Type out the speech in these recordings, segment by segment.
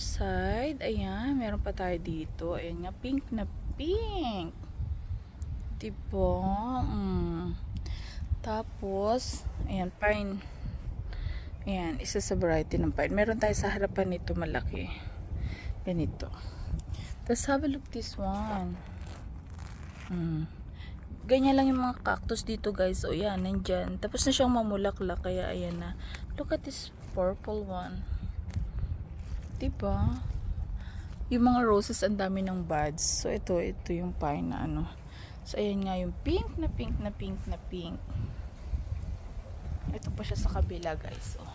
side, ayan, meron pa tayo dito. Ayan nga, pink na pink. Diba? Tapos, ayan, pine. Ayan, isa sa variety ng pine. Meron tayo sa harapan nito malaki. Ganito. Tapos, have a look this one. Ganyan lang yung mga cactus dito, guys. O, yan, nandyan. Tapos na siyang mamulaklak. Kaya, ayan na. Look at this purple one. Diba? Yung mga roses, ang dami ng buds. So, ito yung pine na ano. So, ayan nga yung pink na pink na pink na pink. Ito pa siya sa kabila, guys. O.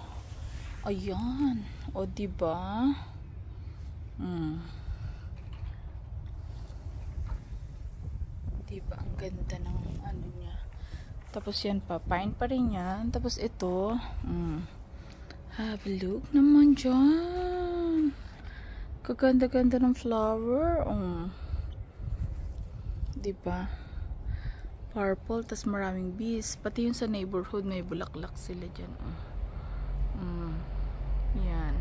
Ayan. O, diba? Diba? Ang ganda ng ano niya. Tapos yan pa. Pine pa rin yan. Tapos ito. Have a look naman dyan. Kaganda-ganda ng flower. Diba? Purple. Tas maraming bees. Pati yung sa neighborhood may bulaklak sila dyan. Yan.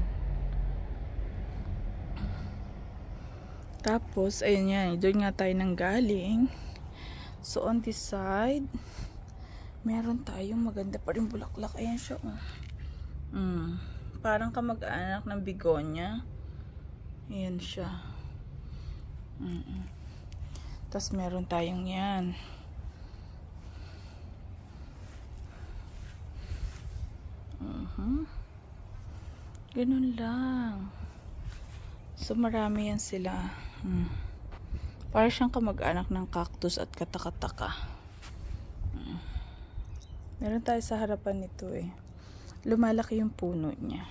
Tapos, ayun yan. Doon nga tayo nang galing. So, on this side, meron tayong maganda pa rin bulaklak. Ayan siya. Parang kamag-anak ng bigonya. Ayan siya. Tapos meron tayong yan. Ganun lang. So marami yan sila. Parang siyang kamag-anak ng cactus at katakataka. Meron tayo sa harapan nito eh. Lumalaki yung puno niya.